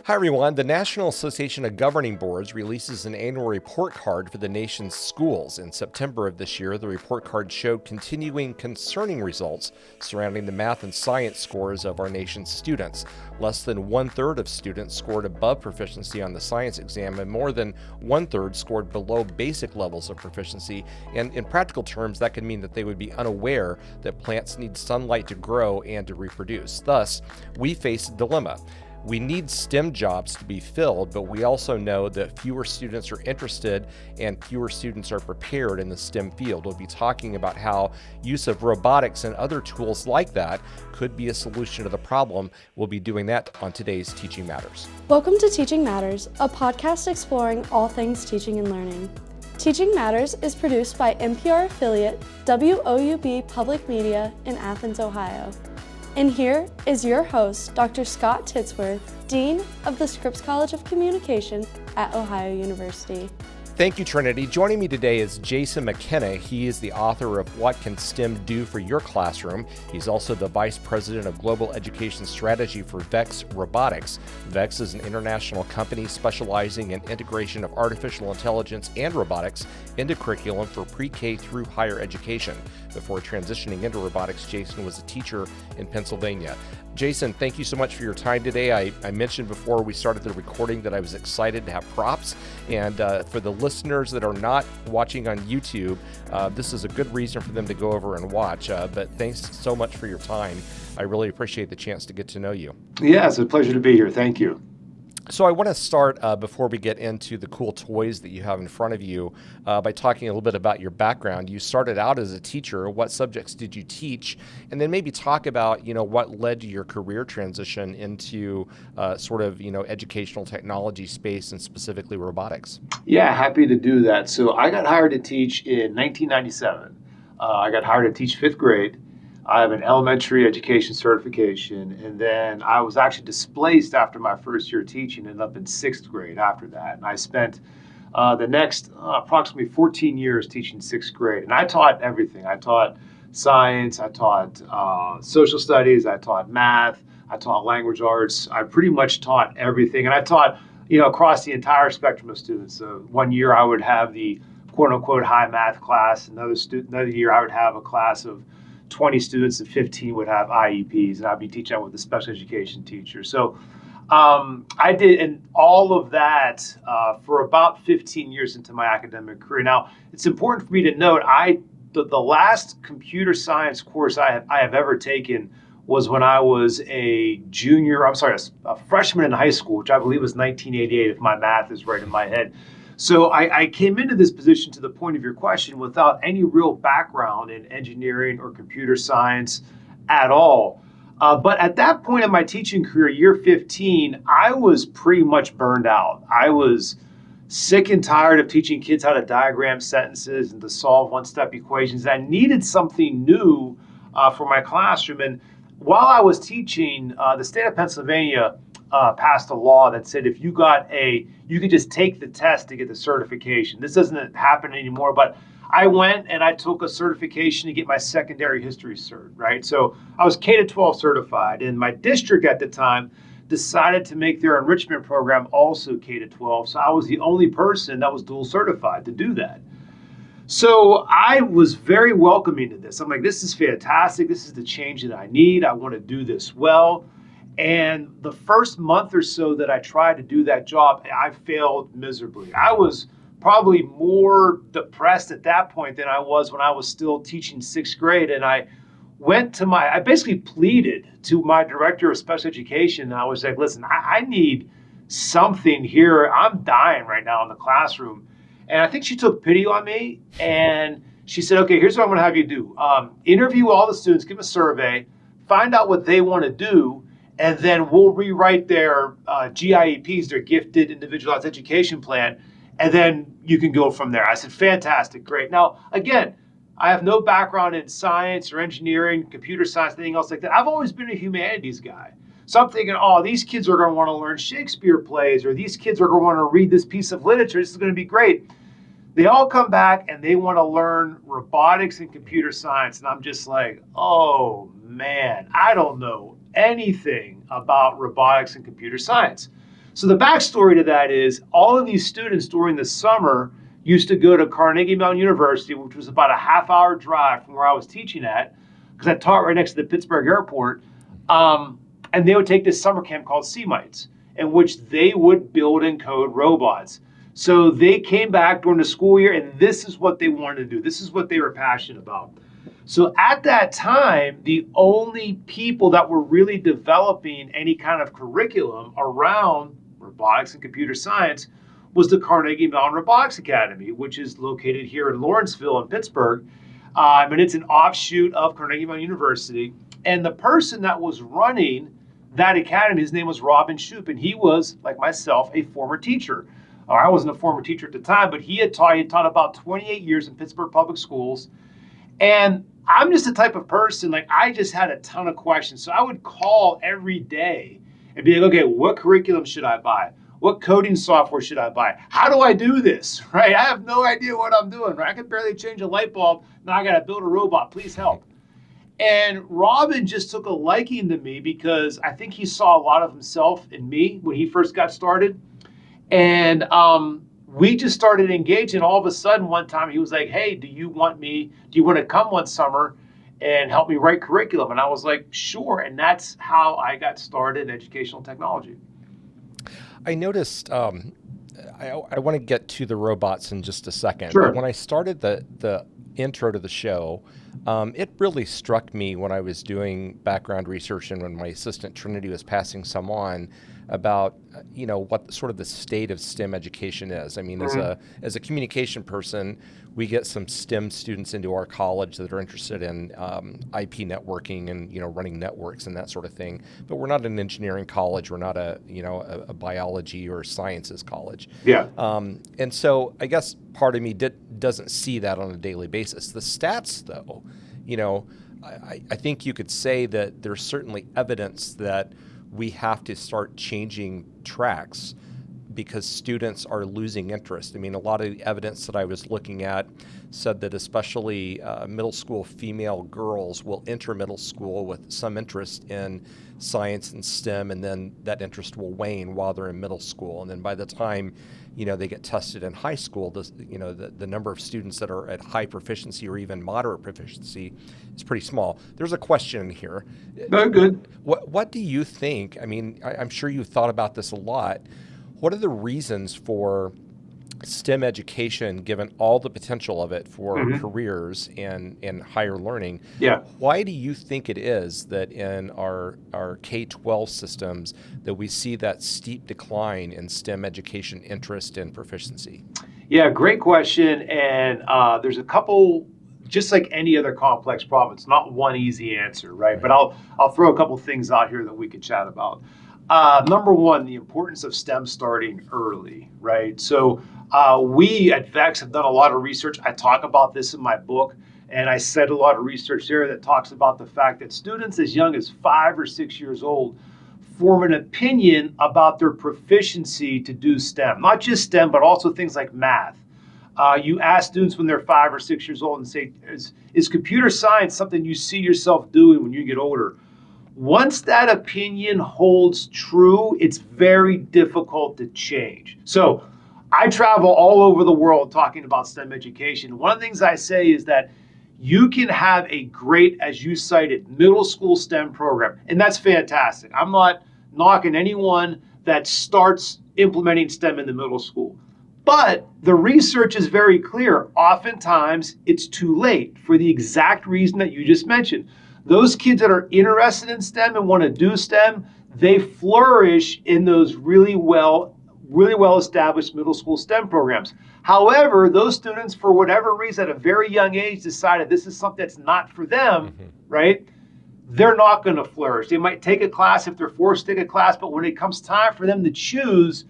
Hi, everyone. The National Association of Governing Boards releases an annual report card for the nation's schools. In September of this year, the report card showed continuing concerning results surrounding the math and science scores of our nation's students. Less than one-third of students scored above proficiency on the science exam, and more than one-third scored below basic levels of proficiency. And in practical terms, that could mean that they would be unaware that plants need sunlight to grow and to reproduce. Thus, we face a dilemma. We need STEM jobs to be filled, but we also know that fewer students are interested and fewer students are prepared in the STEM field. We'll be talking about how use of robotics and other tools like that could be a solution to the problem. We'll be doing that on today's Teaching Matters. Welcome to Teaching Matters, a podcast exploring all things teaching and learning. Teaching Matters is produced by NPR affiliate WOUB Public Media in Athens, Ohio. And here is your host, Dr. Scott Titsworth, Dean of the Scripps College of Communication at Ohio University. Thank you, Trinity. Joining me today is Jason McKenna. He is the author of What Can STEM Do for Your Classroom? He's also the Vice President of Global Education Strategy for VEX Robotics. VEX is an international company specializing in integration of artificial intelligence and robotics into curriculum for pre-K through higher education. Before transitioning into robotics, Jason was a teacher in Pennsylvania. Jason, thank you so much for your time today. I mentioned before we started the recording that I was excited to have props. And for the listeners that are not watching on YouTube, this is a good reason for them to go over and watch. But thanks so much for your time. I really appreciate the chance to get to know you. Yeah, it's a pleasure to be here. Thank you. So I want to start, before we get into the cool toys that you have in front of you, by talking a little bit about your background. You started out as a teacher. What subjects did you teach? And then maybe talk about, what led to your career transition into educational technology space and specifically robotics. Yeah, happy to do that. So I got hired to teach in 1997. I got hired to teach fifth grade. I have an elementary education certification, and then I was actually displaced after my first year teaching, ended up in sixth grade after that. And I spent the next approximately 14 years teaching sixth grade. And I taught everything. I taught science, I taught social studies, I taught math, I taught language arts. I pretty much taught everything. And I taught, across the entire spectrum of students. So one year I would have the quote unquote high math class. Another year I would have a class of 20 students and 15 would have IEPs, and I'd be teaching with a special education teacher. So I did and all of that for about 15 years into my academic career. Now, it's important for me to note, the last computer science course I have ever taken was when I was a freshman in high school, which I believe was 1988, if my math is right in my head. So I came into this position, to the point of your question, without any real background in engineering or computer science at all. But at that point in my teaching career, year 15, I was pretty much burned out. I was sick and tired of teaching kids how to diagram sentences and to solve one-step equations. I needed something new for my classroom. And while I was teaching, the state of Pennsylvania passed a law that said if you could just take the test to get the certification. This doesn't happen anymore, but I went and I took a certification to get my secondary history cert, right? So I was K-12 certified, and my district at the time decided to make their enrichment program also K-12. So I was the only person that was dual certified to do that. So I was very welcoming to this. I'm like, this is fantastic. This is the change that I need. I want to do this well. And the first month or so that I tried to do that job, I failed miserably. I was probably more depressed at that point than I was when I was still teaching sixth grade. And I basically pleaded to my director of special education. And I was like, listen, I need something here. I'm dying right now in the classroom. And I think she took pity on me. And she said, okay, here's what I'm going to have you do. Interview all the students, give them a survey, find out what they want to do. And then we'll rewrite their GIEPs, their Gifted Individualized Education Plan, and then you can go from there. I said, fantastic, great. Now, again, I have no background in science or engineering, computer science, anything else like that. I've always been a humanities guy. So I'm thinking, these kids are going to want to learn Shakespeare plays, or these kids are going to want to read this piece of literature. This is going to be great. They all come back and they want to learn robotics and computer science. And I'm just like, oh, man, I don't know anything about robotics and computer science. So the backstory to that is all of these students during the summer used to go to Carnegie Mellon University, which was about a half-hour drive from where I was teaching at, because I taught right next to the Pittsburgh airport. And they would take this summer camp called Semites, in which they would build and code robots. So they came back during the school year, and this is what they wanted to do. This is what they were passionate about. So at that time, the only people that were really developing any kind of curriculum around robotics and computer science was the Carnegie Mellon Robotics Academy, which is located here in Lawrenceville in Pittsburgh. And it's an offshoot of Carnegie Mellon University. And the person that was running that academy, his name was Robin Shoup, and he was, like myself, a former teacher. I wasn't a former teacher at the time, but he had taught about 28 years in Pittsburgh public schools. And I'm just the type of person, like, I just had a ton of questions. So I would call every day and be like, okay, what curriculum should I buy? What coding software should I buy? How do I do this, right? I have no idea what I'm doing, right? I can barely change a light bulb. Now I got to build a robot. Please help. And Robin just took a liking to me because I think he saw a lot of himself in me when he first got started. And we just started engaging. All of a sudden, one time he was like, hey, do you want to come one summer and help me write curriculum? And I was like, sure. And that's how I got started in educational technology. I noticed, I want to get to the robots in just a second. Sure. But when I started the intro to the show, it really struck me when I was doing background research and when my assistant Trinity was passing some on about what sort of the state of STEM education is. I mean, as a communication person, we get some STEM students into our college that are interested in IP networking and running networks and that sort of thing. But we're not an engineering college. We're not a biology or sciences college. Yeah. And so I guess part of me doesn't see that on a daily basis. The stats, though, I think you could say that there's certainly evidence that we have to start changing tracks because students are losing interest. I mean, a lot of the evidence that I was looking at said that especially middle school female girls will enter middle school with some interest in science and STEM, and then that interest will wane while they're in middle school. And then by the time they get tested in high school, the number of students that are at high proficiency or even moderate proficiency is pretty small. There's a question here. Very good. What do you think? I mean, I'm sure you've thought about this a lot. What are the reasons for STEM education, given all the potential of it for careers and higher learning? Yeah. Why do you think it is that in our K-12 systems that we see that steep decline in STEM education interest and proficiency? Yeah, great question. And there's a couple, just like any other complex problem, it's not one easy answer, right? But I'll throw a couple things out here that we could chat about. Number one, the importance of STEM starting early, right? So we at VEX have done a lot of research. I talk about this in my book, and I said a lot of research there that talks about the fact that students as young as 5 or 6 years old form an opinion about their proficiency to do STEM, not just STEM, but also things like math. You ask students when they're 5 or 6 years old and say, is computer science something you see yourself doing when you get older? Once that opinion holds true, it's very difficult to change. So I travel all over the world talking about STEM education. One of the things I say is that you can have a great, as you cited, middle school STEM program, and that's fantastic. I'm not knocking anyone that starts implementing STEM in the middle school. But the research is very clear. Oftentimes, it's too late for the exact reason that you just mentioned. Those kids that are interested in STEM and want to do STEM, they flourish in those really well established middle school STEM programs. However, those students, for whatever reason, at a very young age, decided this is something that's not for them, right? They're not going to flourish. They might take a class if they're forced to take a class, but when it comes time for them to choose,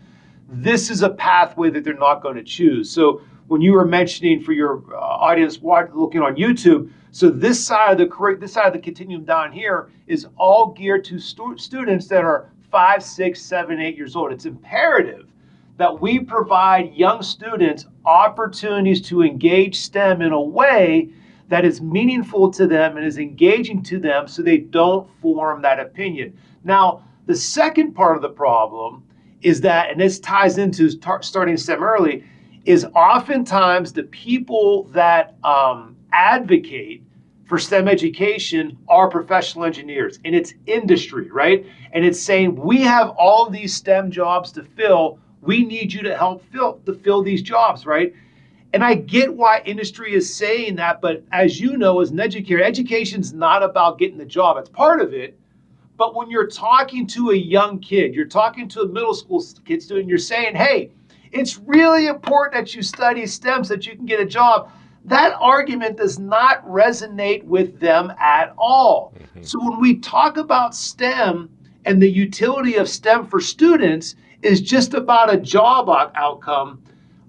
this is a pathway that they're not going to choose. So when you were mentioning for your audience looking on YouTube, so this side of the continuum down here is all geared to students that are 5, 6, 7, 8 years old. It's imperative that we provide young students opportunities to engage STEM in a way that is meaningful to them and is engaging to them so they don't form that opinion. Now, the second part of the problem is that, and this ties into starting STEM early, is oftentimes the people that advocate for STEM education are professional engineers, and it's industry, right? And it's saying, we have all of these STEM jobs to fill. We need you to help fill these jobs, right? And I get why industry is saying that, but as you know, as an educator, education's not about getting the job. It's part of it. But when you're talking to a young kid, you're talking to a middle school kid student, you're saying, hey, it's really important that you study STEM so that you can get a job. That argument does not resonate with them at all. Mm-hmm. So when we talk about STEM and the utility of STEM for students is just about a job outcome,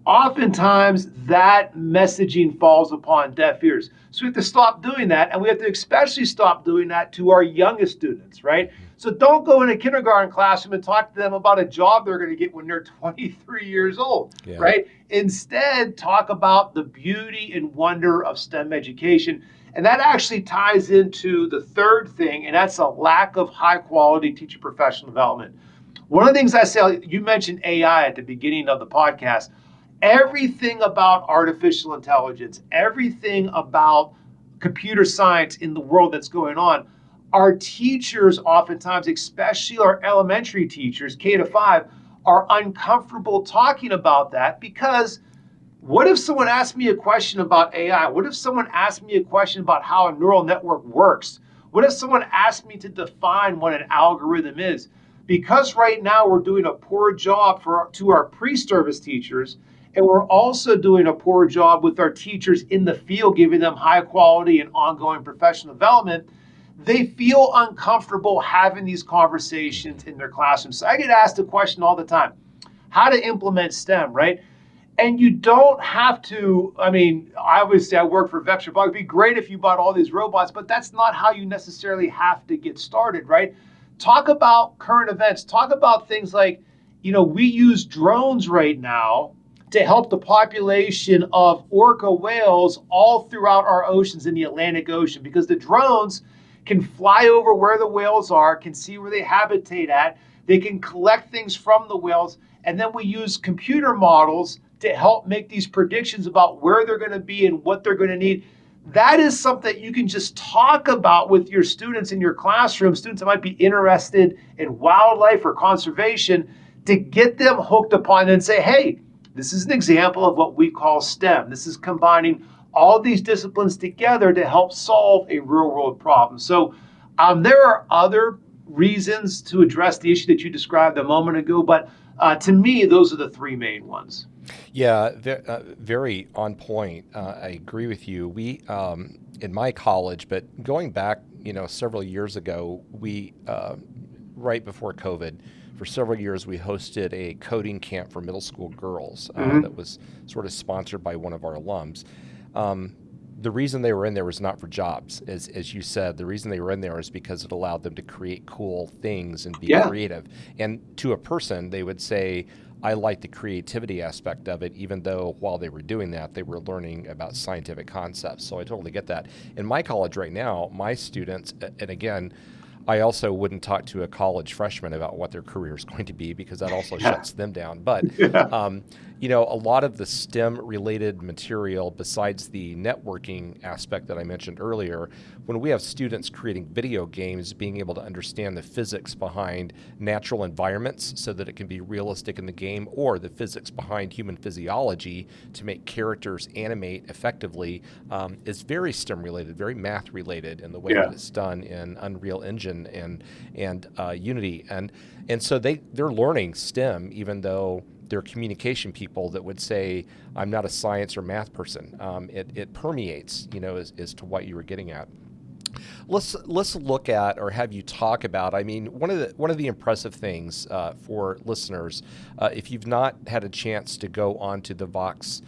oftentimes that messaging falls upon deaf ears. So we have to stop doing that, and we have to especially stop doing that to our youngest students, right? So don't go in a kindergarten classroom and talk to them about a job they're going to get when they're 23 years old, right? Instead, talk about the beauty and wonder of STEM education. And that actually ties into the third thing, and that's a lack of high quality teacher professional development. One of the things I say, you mentioned AI at the beginning of the podcast. Everything about artificial intelligence, everything about computer science in the world that's going on, our teachers oftentimes, especially our elementary teachers, K-5, are uncomfortable talking about that because what if someone asked me a question about AI? What if someone asked me a question about how a neural network works? What if someone asked me to define what an algorithm is? Because right now we're doing a poor job to our pre-service teachers, and we're also doing a poor job with our teachers in the field, giving them high quality and ongoing professional development. They feel uncomfortable having these conversations in their classrooms. So I get asked a question all the time, how to implement STEM, right? And you don't have to, I always say I work for VEX Robotics. It'd be great if you bought all these robots, but that's not how you necessarily have to get started, right? Talk about current events. Talk about things like, we use drones right now to help the population of orca whales all throughout our oceans in the Atlantic Ocean, because the drones can fly over where the whales are, can see where they habitate at, they can collect things from the whales, and then we use computer models to help make these predictions about where they're going to be and what they're going to need. That is something you can just talk about with your students in your classroom, students that might be interested in wildlife or conservation, to get them hooked upon and say, hey, this is an example of what we call STEM. This is combining all these disciplines together to help solve a real-world problem. So there are other reasons to address the issue that you described a moment ago, but to me, those are the three main ones. Yeah, very on point. I agree with you. We, in my college, but going back, several years ago, we, right before COVID, for several years, we hosted a coding camp for middle school girls that was sort of sponsored by one of our alums. The reason they were in there was not for jobs, as you said. The reason they were in there is because it allowed them to create cool things and be creative. And to a person, they would say, I like the creativity aspect of it, even though while they were doing that, they were learning about scientific concepts. So I totally get that. In my college right now, my students, and again, I also wouldn't talk to a college freshman about what their career is going to be, because that also shuts them down. But, a lot of the STEM-related material, besides the networking aspect that I mentioned earlier, when we have students creating video games, being able to understand the physics behind natural environments so that it can be realistic in the game, or the physics behind human physiology to make characters animate effectively, is very STEM-related, very math-related in the way that it's done in Unreal Engine and Unity. And so they're learning STEM, even though they're communication people that would say, I'm not a science or math person. It permeates, as to what you were getting at. Let's look at, or have you talk about, one of the impressive things for listeners, if you've not had a chance to go onto the VEX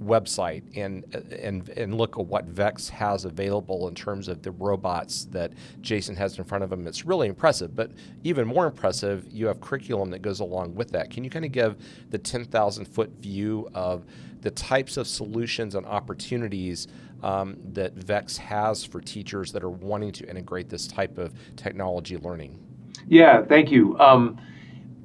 website and look at what VEX has available in terms of the robots that Jason has in front of him, it's really impressive. But even more impressive, you have curriculum that goes along with that. Can you kind of give the 10,000-foot view of the types of solutions and opportunities that VEX has for teachers that are wanting to integrate this type of technology learning? Yeah, thank you.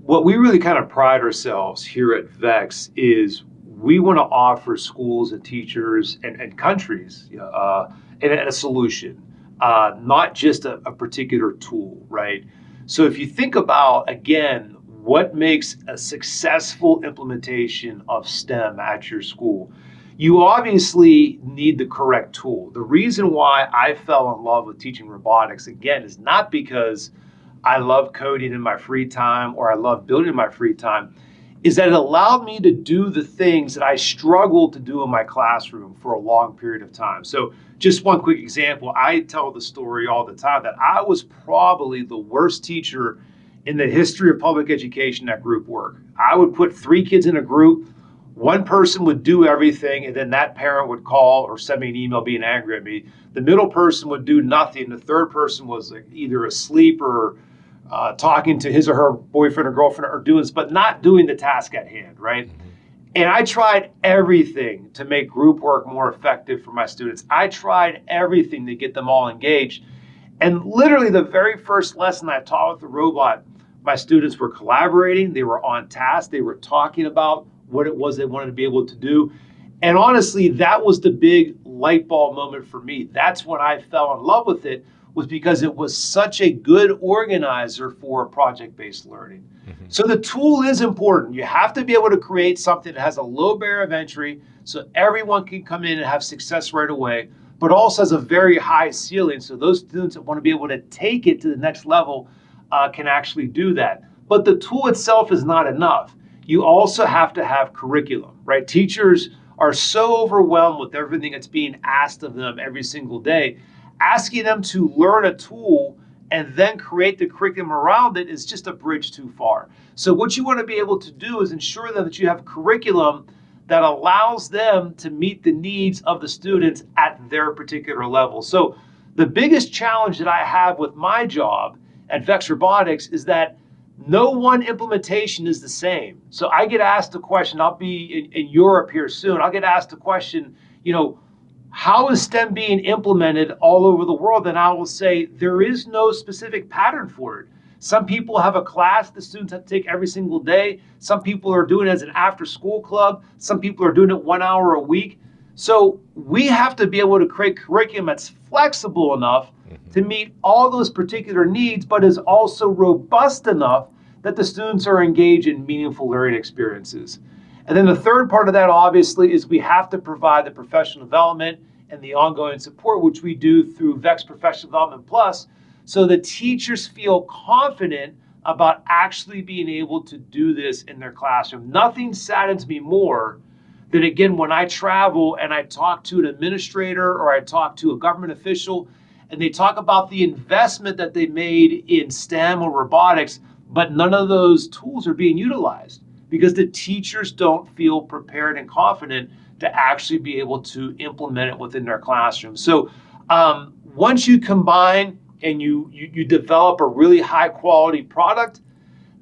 what we really kind of pride ourselves here at VEX is we want to offer schools and teachers and countries and a solution, not just a particular tool, right? So if you think about, again, what makes a successful implementation of STEM at your school, you obviously need the correct tool. The reason why I fell in love with teaching robotics, again, is not because I love coding in my free time or I love building in my free time, is that it allowed me to do the things that I struggled to do in my classroom for a long period of time. So just one quick example, I tell the story all the time that I was probably the worst teacher in the history of public education at group work. I would put 3 kids in a group, one person would do everything, and then that parent would call or send me an email being angry at me. The middle person would do nothing. The third person was either asleep or talking to his or her boyfriend or girlfriend or doing this, but not doing the task at hand, right? Mm-hmm. And I tried everything to make group work more effective for my students. I tried everything to get them all engaged. And literally the very first lesson I taught with the robot, my students were collaborating, they were on task, they were talking about what it was they wanted to be able to do. And honestly, that was the big light bulb moment for me. That's when I fell in love with it, was because it was such a good organizer for project-based learning. Mm-hmm. So the tool is important. You have to be able to create something that has a low barrier of entry so everyone can come in and have success right away, but also has a very high ceiling so those students that want to be able to take it to the next level can actually do that. But the tool itself is not enough. You also have to have curriculum, right? Teachers are so overwhelmed with everything that's being asked of them every single day. Asking them to learn a tool and then create the curriculum around it is just a bridge too far. So what you want to be able to do is ensure that you have curriculum that allows them to meet the needs of the students at their particular level. So the biggest challenge that I have with my job at VEX Robotics is that no one implementation is the same. So I get asked a question, I'll be in Europe here soon, I'll get asked a question, how is STEM being implemented all over the world? And I will say there is no specific pattern for it. Some people have a class the students have to take every single day. Some people are doing it as an after-school club. Some people are doing it 1 hour a week. So we have to be able to create curriculum that's flexible enough to meet all those particular needs, but is also robust enough that the students are engaged in meaningful learning experiences. And then the third part of that, obviously, is we have to provide the professional development and the ongoing support, which we do through VEX Professional Development Plus, so the teachers feel confident about actually being able to do this in their classroom. Nothing saddens me more than, again, when I travel and I talk to an administrator or I talk to a government official, and they talk about the investment that they made in STEM or robotics, but none of those tools are being utilized because the teachers don't feel prepared and confident to actually be able to implement it within their classroom. So once you combine and you develop a really high quality product,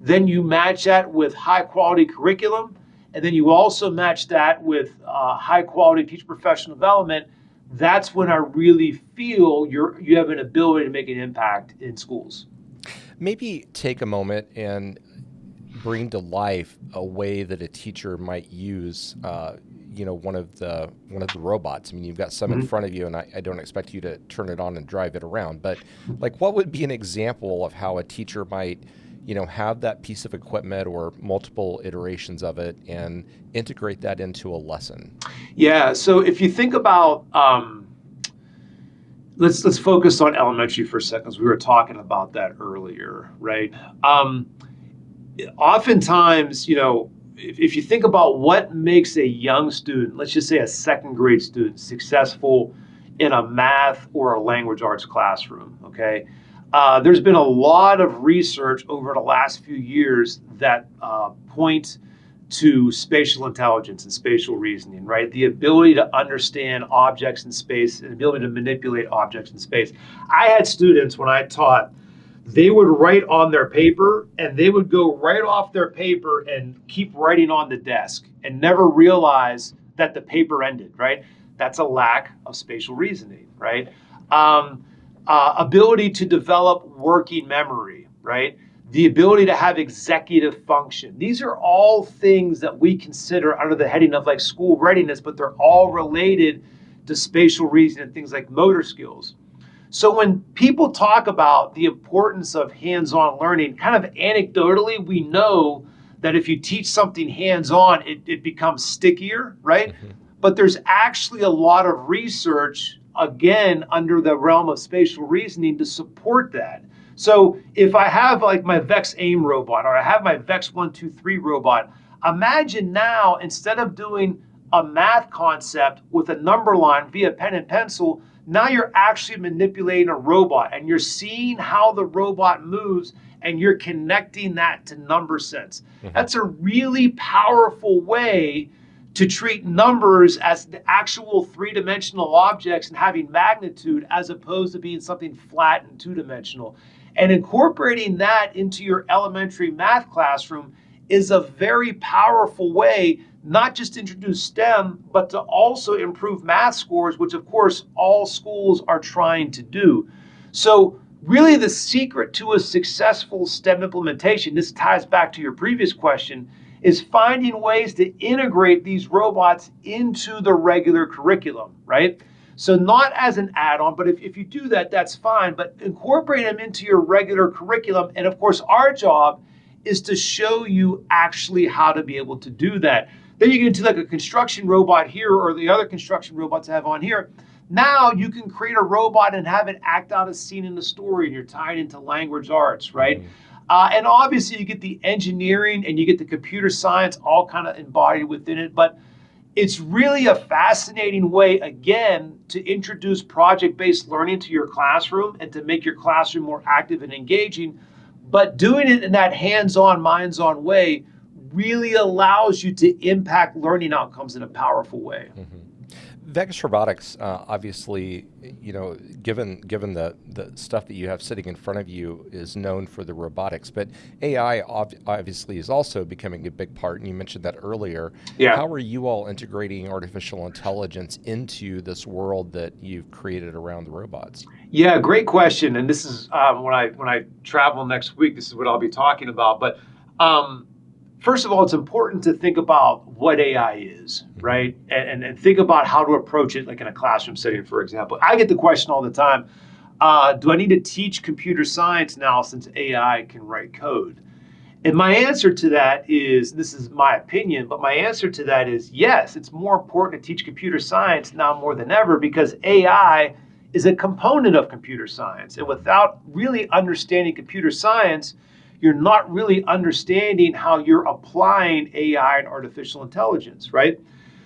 then you match that with high quality curriculum, and then you also match that with high quality teacher professional development, that's when I really feel you have an ability to make an impact in schools. Maybe take a moment and bring to life a way that a teacher might use one of the robots. I mean, you've got some in front of you, and I don't expect you to turn it on and drive it around, but what would be an example of how a teacher might have that piece of equipment or multiple iterations of it and integrate that into a lesson? Yeah, so if you think about, let's focus on elementary for a second, because we were talking about that earlier, right? Oftentimes, if you think about what makes a young student, let's just say a second grade student, successful in a math or a language arts classroom, okay? There's been a lot of research over the last few years that point to spatial intelligence and spatial reasoning, right? The ability to understand objects in space and the ability to manipulate objects in space. I had students when I taught, they would write on their paper and they would go right off their paper and keep writing on the desk and never realize that the paper ended, right? That's a lack of spatial reasoning, right? Ability to develop working memory, right? the ability to have executive function. These are all things that we consider under the heading of like school readiness, but they're all related to spatial reasoning and things like motor skills. So when people talk about the importance of hands-on learning, kind of anecdotally, we know that if you teach something hands-on, it becomes stickier, right? Mm-hmm. But there's actually a lot of research, again, under the realm of spatial reasoning to support that. So if I have like my VEX AIM robot, or I have my VEX 123 robot, imagine now, instead of doing a math concept with a number line via pen and pencil, now you're actually manipulating a robot and you're seeing how the robot moves and you're connecting that to number sense. Mm-hmm. That's a really powerful way to treat numbers as the actual three-dimensional objects and having magnitude as opposed to being something flat and two-dimensional. And incorporating that into your elementary math classroom is a very powerful way, not just to introduce STEM, but to also improve math scores, which of course all schools are trying to do. So really the secret to a successful STEM implementation, this ties back to your previous question, is finding ways to integrate these robots into the regular curriculum, right? So not as an add-on, but if you do that, that's fine, but incorporate them into your regular curriculum. And of course, our job is to show you actually how to be able to do that. Then you get into like a construction robot here or the other construction robots I have on here. Now you can create a robot and have it act out a scene in the story, and you're tied into language arts, right? Mm-hmm. And obviously you get the engineering and you get the computer science all kind of embodied within it. But it's really a fascinating way, again, to introduce project-based learning to your classroom and to make your classroom more active and engaging. But doing it in that hands-on, minds-on way really allows you to impact learning outcomes in a powerful way. Mm-hmm. VEX Robotics, obviously, given the stuff that you have sitting in front of you, is known for the robotics, but AI obviously is also becoming a big part, and you mentioned that earlier. Yeah. How are you all integrating artificial intelligence into this world that you've created around the robots? Yeah, great question. And this is when I travel next week, this is what I'll be talking about. But first of all, it's important to think about what AI is, right? And think about how to approach it, like in a classroom setting, for example. I get the question all the time, do I need to teach computer science now since AI can write code? And my answer to that is, this is my opinion, but my answer to that is yes, it's more important to teach computer science now more than ever because AI is a component of computer science. And without really understanding computer science, you're not really understanding how you're applying AI and artificial intelligence, right?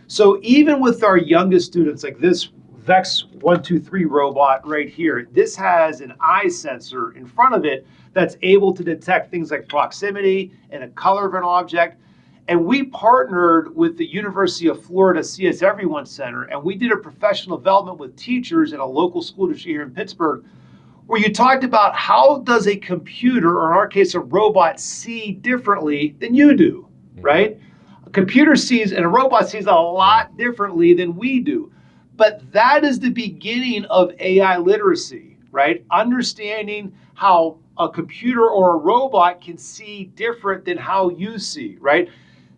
So even with our youngest students, like this VEX 123 robot right here, this has an eye sensor in front of it that's able to detect things like proximity and a color of an object. And we partnered with the University of Florida CS Everyone Center, and we did a professional development with teachers in a local school district here in Pittsburgh, where you talked about how does a computer, or in our case, a robot, see differently than you do, right? A computer sees and a robot sees a lot differently than we do. But that is the beginning of AI literacy, right? Understanding how a computer or a robot can see different than how you see, right?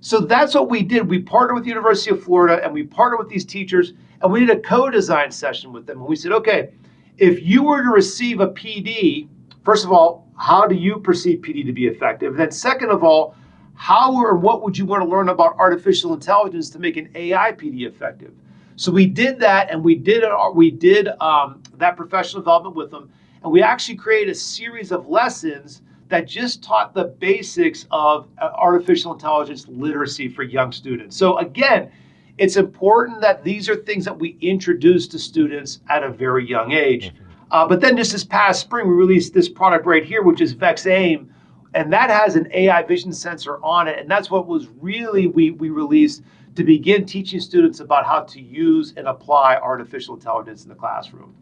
So that's what we did. We partnered with the University of Florida and we partnered with these teachers and we did a co-design session with them. And we said, okay, if you were to receive a PD, first of all, how do you perceive PD to be effective? Then second of all, how or what would you want to learn about artificial intelligence to make an AI PD effective? So we did that, and we did that professional development with them, and we actually created a series of lessons that just taught the basics of artificial intelligence literacy for young students. So again, it's important that these are things that we introduce to students at a very young age. But then just this past spring, we released this product right here, which is VEX AIM, and that has an AI vision sensor on it. And that's what was really we released to begin teaching students about how to use and apply artificial intelligence in the classroom.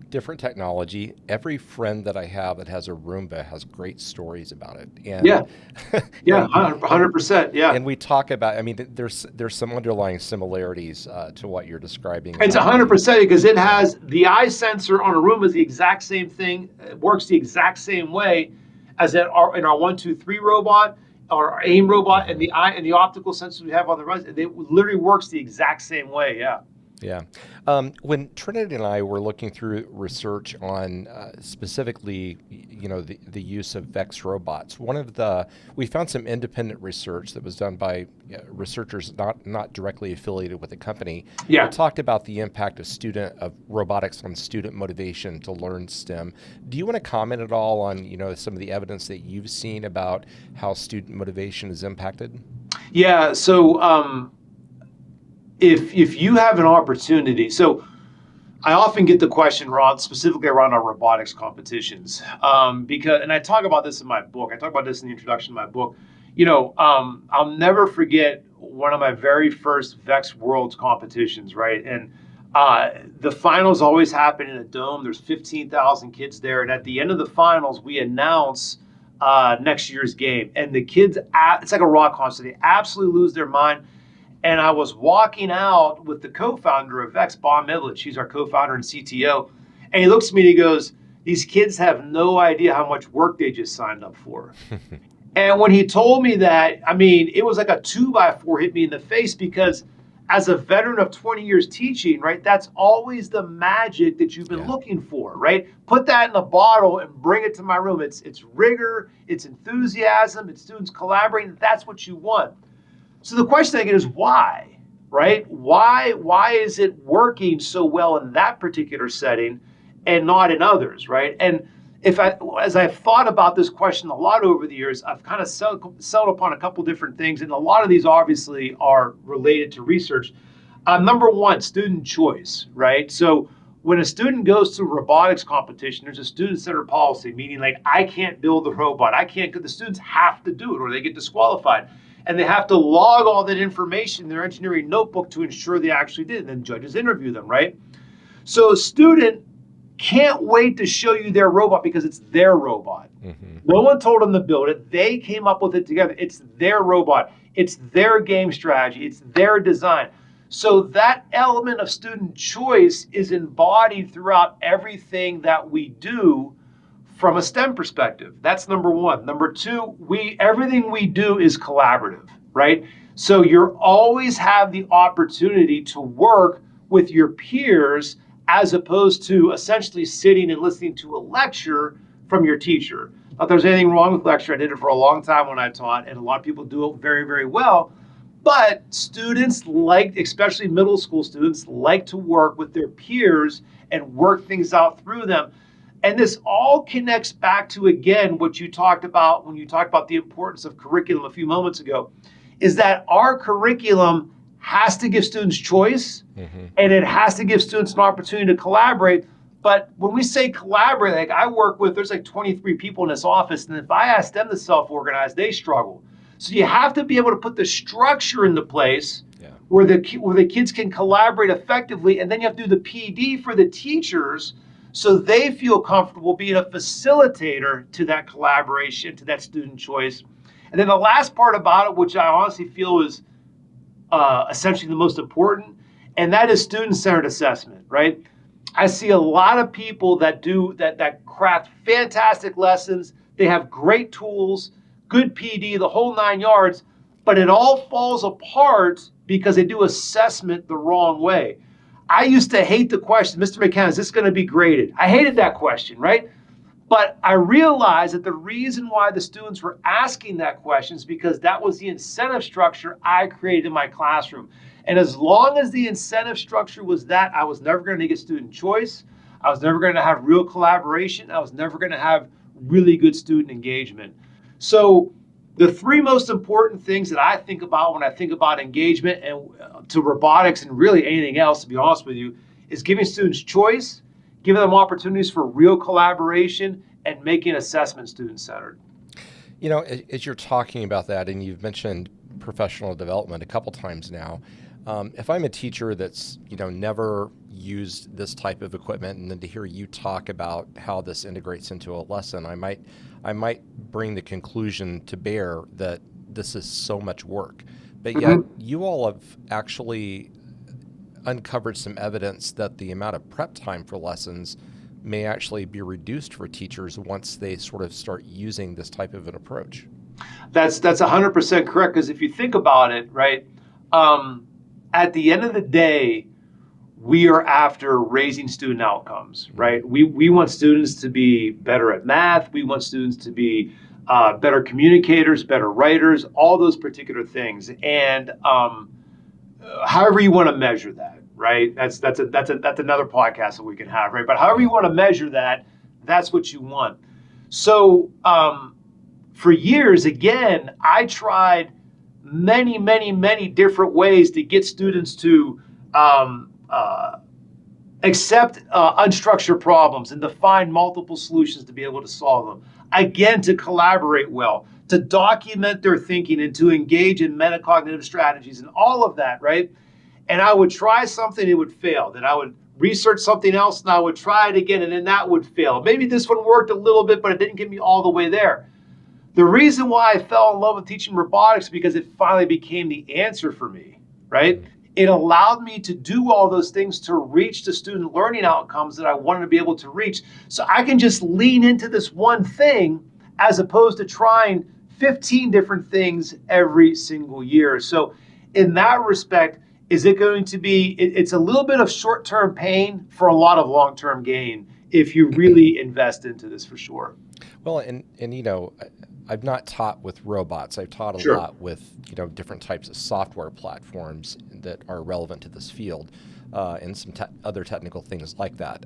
Different technology. Every friend that I have that has a Roomba has great stories about it. And, yeah, 100%. Yeah, and we talk about. I mean, there's some underlying similarities to what you're describing. It's 100% because it has the eye sensor on a Roomba is the exact same thing. It works the exact same way. as in our 1, 2, 3 robot, or our aim robot, and the eye and the optical sensors we have on the runs. It literally works the exact same way. Yeah. Yeah. When Trinity and I were looking through research on specifically, the use of VEX robots, we found some independent research that was done by researchers not directly affiliated with the company. Yeah. That talked about the impact of robotics on student motivation to learn STEM. Do you want to comment at all on some of the evidence that you've seen about how student motivation is impacted? Yeah. So. If you have an opportunity, so I often get the question, Ron, specifically around our robotics competitions, and I talk about this in my book. I talk about this in the introduction to my book. I'll never forget one of my very first VEX Worlds competitions, right? And the finals always happen in a dome. There's 15,000 kids there, and at the end of the finals, we announce next year's game. And the kids, it's like a rock concert. They absolutely lose their mind. And I was walking out with the co-founder of VEX, Bob Mivlich. He's our co-founder and CTO. And he looks at me and he goes, "These kids have no idea how much work they just signed up for." And when he told me that, I mean, it was like a 2x4 hit me in the face, because as a veteran of 20 years teaching, right, that's always the magic that you've been looking for, right? Put that in a bottle and bring it to my room. It's rigor, it's enthusiasm, it's students collaborating. That's what you want. So the question I get is why, right? Why is it working so well in that particular setting and not in others, right? And as I've thought about this question a lot over the years, I've kind of settled upon a couple different things, and a lot of these obviously are related to research. Number one, student choice, right? So when a student goes to a robotics competition, there's a student-centered policy, meaning like I can't build the robot, the students have to do it or they get disqualified. And they have to log all that information in their engineering notebook to ensure they actually did. And then judges interview them, right? So a student can't wait to show you their robot because it's their robot. Mm-hmm. No one told them to build it. They came up with it together. It's their robot. It's their game strategy. It's their design. So that element of student choice is embodied throughout everything that we do from a STEM perspective. That's number one. Number two, everything we do is collaborative, right? So you always have the opportunity to work with your peers as opposed to essentially sitting and listening to a lecture from your teacher. Not that there's anything wrong with lecture. I did it for a long time when I taught, and a lot of people do it very, very well. But students especially middle school students, like to work with their peers and work things out through them. And this all connects back to, again, what you talked about when you talked about the importance of curriculum a few moments ago, is that our curriculum has to give students choice, and it has to give students an opportunity to collaborate. But when we say collaborate, like there's like 23 people in this office, and if I ask them to self-organize, they struggle. So you have to be able to put the structure into place where the kids can collaborate effectively, and then you have to do the PD for the teachers so they feel comfortable being a facilitator to that collaboration, to that student choice. And then the last part about it, which I honestly feel is essentially the most important, and that is student-centered assessment, right? I see a lot of people that do that craft fantastic lessons. They have great tools, good PD, the whole 9 yards, but it all falls apart because they do assessment the wrong way. I used to hate the question, "Mr. McKenna, is this going to be graded?" I hated that question, right? But I realized that the reason why the students were asking that question is because that was the incentive structure I created in my classroom. And as long as the incentive structure was that, I was never going to get student choice. I was never going to have real collaboration. I was never going to have really good student engagement. So the three most important things that I think about when I think about engagement and to robotics and really anything else, to be honest with you, is giving students choice, giving them opportunities for real collaboration, and making assessment student-centered. As you're talking about that, and you've mentioned professional development a couple times now, if I'm a teacher that's never used this type of equipment, and then to hear you talk about how this integrates into a lesson, I might bring the conclusion to bear that this is so much work. But yet you all have actually uncovered some evidence that the amount of prep time for lessons may actually be reduced for teachers once they sort of start using this type of an approach. That's 100% correct, because if you think about it, right, at the end of the day, we are after raising student outcomes, right? We want students to be better at math. We want students to be better communicators, better writers, all those particular things. And however you want to measure that, right? That's another podcast that we can have, right? But however you want to measure that, that's what you want. So for years, again, I tried many different ways to get students to accept unstructured problems and to find multiple solutions to be able to solve them. Again, to collaborate well, to document their thinking, and to engage in metacognitive strategies and all of that, right? And I would try something, it would fail. Then I would research something else and I would try it again, and then that would fail. Maybe this one worked a little bit, but it didn't get me all the way there. The reason why I fell in love with teaching robotics, because it finally became the answer for me, right? It allowed me to do all those things to reach the student learning outcomes that I wanted to be able to reach. So I can just lean into this one thing as opposed to trying 15 different things every single year. So in that respect, is it going to be, it's a little bit of short-term pain for a lot of long-term gain if you really invest into this, for sure. Well, and you know, I've not taught with robots. I've taught a lot with, you know, different types of software platforms that are relevant to this field, and some other technical things like that.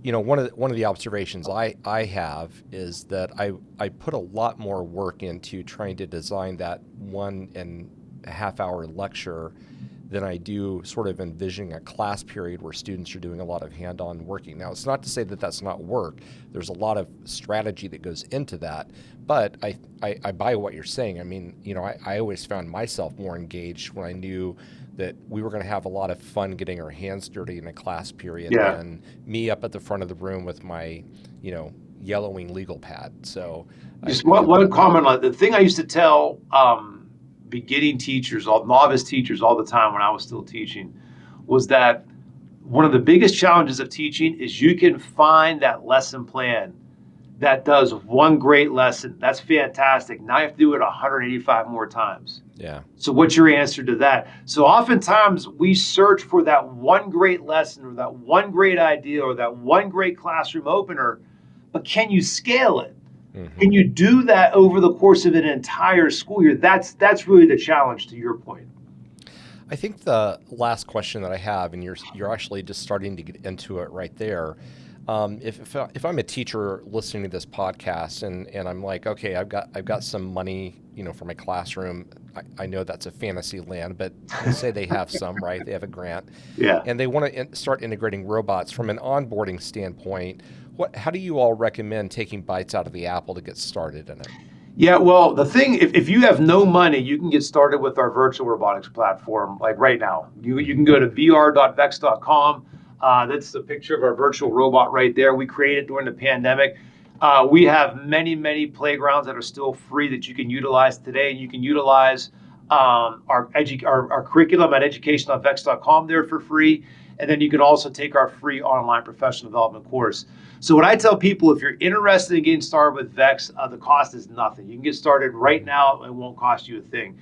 You know, one of the observations I have is that I put a lot more work into trying to design that 1.5 hour lecture than I do sort of envisioning a class period where students are doing a lot of hand-on working. Now, it's not to say that that's not work. There's a lot of strategy that goes into that, but I buy what you're saying. I mean, you know, I always found myself more engaged when I knew that we were going to have a lot of fun getting our hands dirty in a class period than me up at the front of the room with my, you know, yellowing legal pad. So just one comment on the thing I used to tell beginning teachers, all novice teachers, all the time when I was still teaching, was that one of the biggest challenges of teaching is you can find that lesson plan that does one great lesson. That's fantastic. Now you have to do it 185 more times. Yeah. So what's your answer to that? So oftentimes we search for that one great lesson or that one great idea or that one great classroom opener, but can you scale it? Can you do that over the course of an entire school year? That's really the challenge, to your point. I think the last question that I have, and you're actually just starting to get into it right there. If I'm a teacher listening to this podcast and I'm like, okay, I've got some money, you know, for my classroom. I know that's a fantasy land, but let's say they have some, right? They have a grant, and they want to start integrating robots from an onboarding standpoint. How do you all recommend taking bites out of the apple to get started in it? Yeah, well, the thing, if you have no money, you can get started with our virtual robotics platform, like right now. You can go to vr.vex.com. That's the picture of our virtual robot right there. We created during the pandemic. We have many playgrounds that are still free that you can utilize today. You can utilize our curriculum at education.vex.com there for free. And then you can also take our free online professional development course. So what I tell people, if you're interested in getting started with VEX, the cost is nothing. You can get started right now. It won't cost you a thing.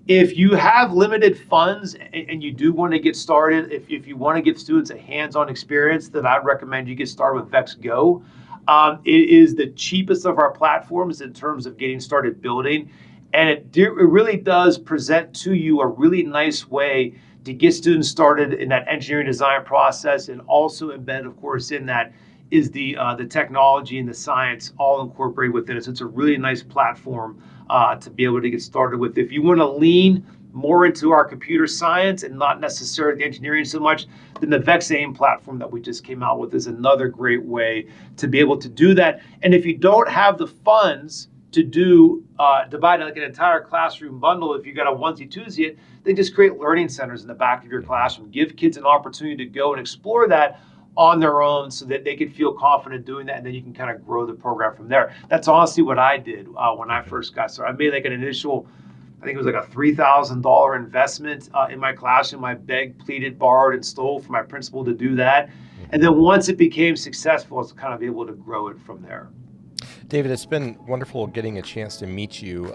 If you have limited funds and you do want to get started, if you want to give students a hands-on experience, then I'd recommend you get started with VEX Go. It is the cheapest of our platforms in terms of getting started building. And it really does present to you a really nice way to get students started in that engineering design process, and also embedded, of course, in that is the technology and the science all incorporated within it. So it's a really nice platform to be able to get started with. If you want to lean more into our computer science and not necessarily the engineering so much, then the VEX AIM platform that we just came out with is another great way to be able to do that. And if you don't have the funds to do divide like an entire classroom bundle, if you got a onesie twosie it, then just create learning centers in the back of your classroom. Give kids an opportunity to go and explore that on their own so that they can feel confident doing that, and then you can kind of grow the program from there. That's honestly what I did when I first got started. I made like an initial, I think it was like a $3,000 investment in my classroom. I begged, pleaded, borrowed, and stole from my principal to do that. And then once it became successful, it's kind of able to grow it from there. David, it's been wonderful getting a chance to meet you.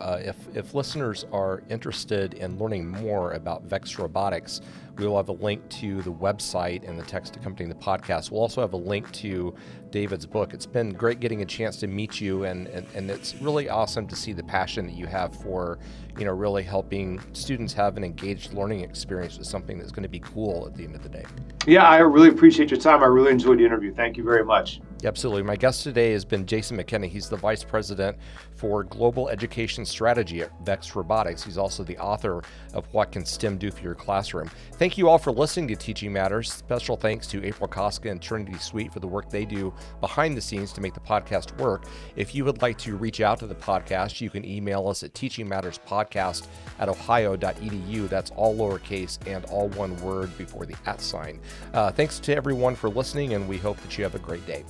If listeners are interested in learning more about VEX Robotics, we will have a link to the website and the text accompanying the podcast. We'll also have a link to David's book. It's been great getting a chance to meet you, and it's really awesome to see the passion that you have for, really helping students have an engaged learning experience with something that's going to be cool at the end of the day. Yeah, I really appreciate your time. I really enjoyed the interview. Thank you very much. Absolutely. My guest today has been Jason McKenna. He's the Vice President for Global Education Strategy at VEX Robotics. He's also the author of What Can STEM Do for Your Classroom? Thank you all for listening to Teaching Matters. Special thanks to April Koska and Trinity Sweet for the work they do behind the scenes to make the podcast work. If you would like to reach out to the podcast, you can email us at teachingmatterspodcast@ohio.edu. That's all lowercase and all one word before the @ sign. Thanks to everyone for listening, and we hope that you have a great day.